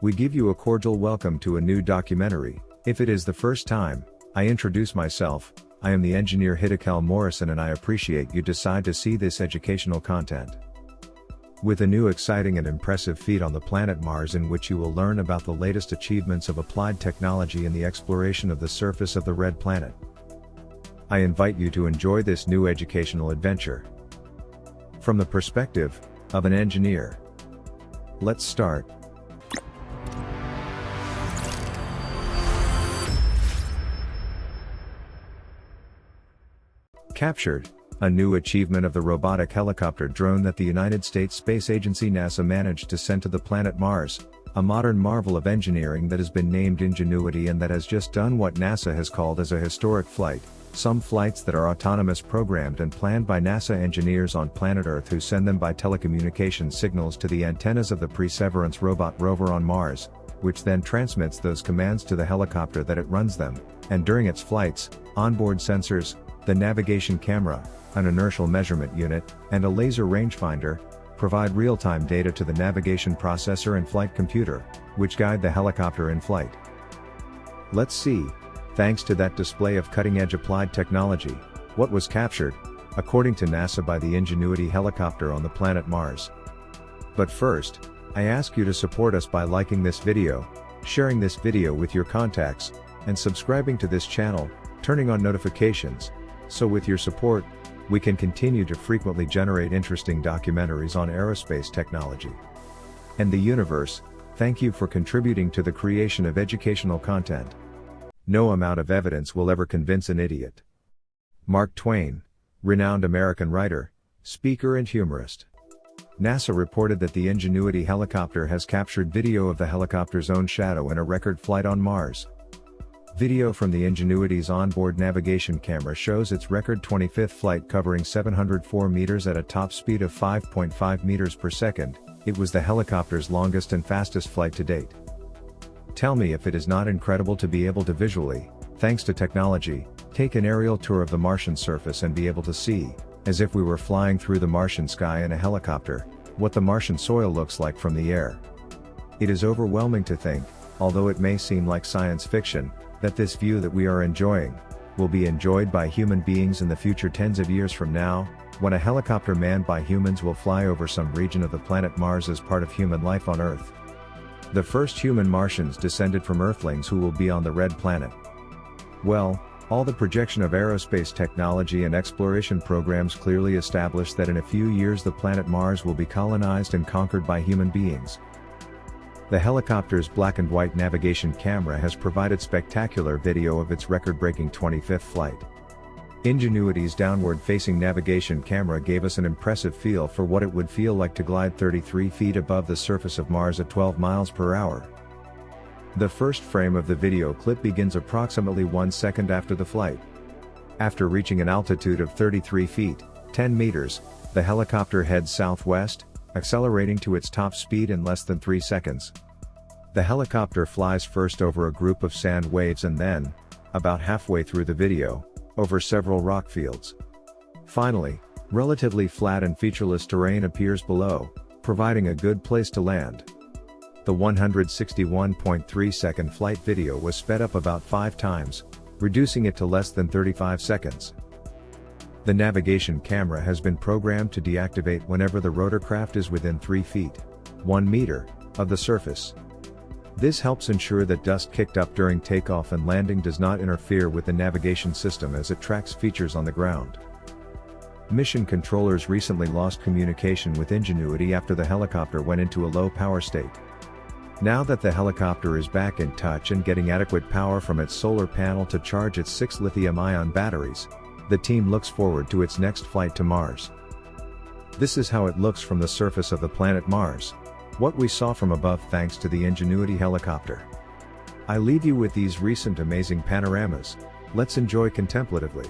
We give you a cordial welcome to a new documentary. If it is the first time, I introduce myself. I am the Engineer Hiddekel Morrison and I appreciate you decide to see this educational content. With a new exciting and impressive feat on the planet Mars in which you will learn about the latest achievements of applied technology in the exploration of the surface of the red planet. I invite you to enjoy this new educational adventure from the perspective of an engineer. Let's start. Captured, a new achievement of the robotic helicopter drone that the United States Space Agency NASA managed to send to the planet Mars, a modern marvel of engineering that has been named Ingenuity and that has just done what NASA has called as a historic flight, some flights that are autonomous, programmed and planned by NASA engineers on planet Earth who send them by telecommunication signals to the antennas of the Perseverance robot rover on Mars, which then transmits those commands to the helicopter that it runs them, and during its flights, onboard sensors, the navigation camera, an inertial measurement unit, and a laser rangefinder, provide real-time data to the navigation processor and flight computer, which guide the helicopter in flight. Let's see, thanks to that display of cutting-edge applied technology, what was captured, according to NASA, by the Ingenuity helicopter on the planet Mars. But first, I ask you to support us by liking this video, sharing this video with your contacts, and subscribing to this channel, turning on notifications, so with your support, we can continue to frequently generate interesting documentaries on aerospace technology and the universe. Thank you for contributing to the creation of educational content. No amount of evidence will ever convince an idiot. Mark Twain, renowned American writer, speaker and humorist. NASA reported that the Ingenuity helicopter has captured video of the helicopter's own shadow in a record flight on Mars. Video from the Ingenuity's onboard navigation camera shows its record 25th flight covering 704 meters at a top speed of 5.5 meters per second. It was the helicopter's longest and fastest flight to date. Tell me if it is not incredible to be able to visually, thanks to technology, take an aerial tour of the Martian surface and be able to see, as if we were flying through the Martian sky in a helicopter, what the Martian soil looks like from the air. It is overwhelming to think, although it may seem like science fiction, that this view that we are enjoying will be enjoyed by human beings in the future tens of years from now, when a helicopter manned by humans will fly over some region of the planet Mars as part of human life on Earth. The first human Martians descended from Earthlings who will be on the red planet. Well, all the projection of aerospace technology and exploration programs clearly establish that in a few years the planet Mars will be colonized and conquered by human beings. The helicopter's black and white navigation camera has provided spectacular video of its record-breaking 25th flight. Ingenuity's downward-facing navigation camera gave us an impressive feel for what it would feel like to glide 33 feet above the surface of Mars at 12 miles per hour. The first frame of the video clip begins approximately 1 second after the flight. After reaching an altitude of 33 feet, 10 meters, the helicopter heads southwest, accelerating to its top speed in less than 3 seconds. The helicopter flies first over a group of sand waves and then, about halfway through the video, over several rock fields. Finally, relatively flat and featureless terrain appears below, providing a good place to land. The 161.3-second flight video was sped up about 5 times, reducing it to less than 35 seconds. The navigation camera has been programmed to deactivate whenever the rotorcraft is within 3 feet, 1 meter, of the surface. This helps ensure that dust kicked up during takeoff and landing does not interfere with the navigation system as it tracks features on the ground. Mission controllers recently lost communication with Ingenuity after the helicopter went into a low power state. Now that the helicopter is back in touch and getting adequate power from its solar panel to charge its 6 lithium-ion batteries, the team looks forward to its next flight to Mars. This is how it looks from the surface of the planet Mars. What we saw from above thanks to the Ingenuity helicopter. I leave you with these recent amazing panoramas. Let's enjoy contemplatively.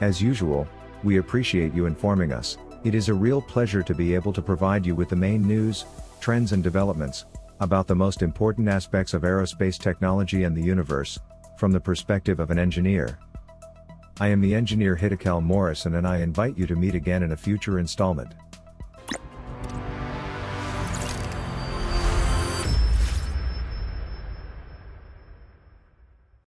As usual, we appreciate you informing us. It is a real pleasure to be able to provide you with the main news, trends and developments about the most important aspects of aerospace technology and the universe, from the perspective of an engineer. I am the Engineer Hiddekel Morrison, and I invite you to meet again in a future installment.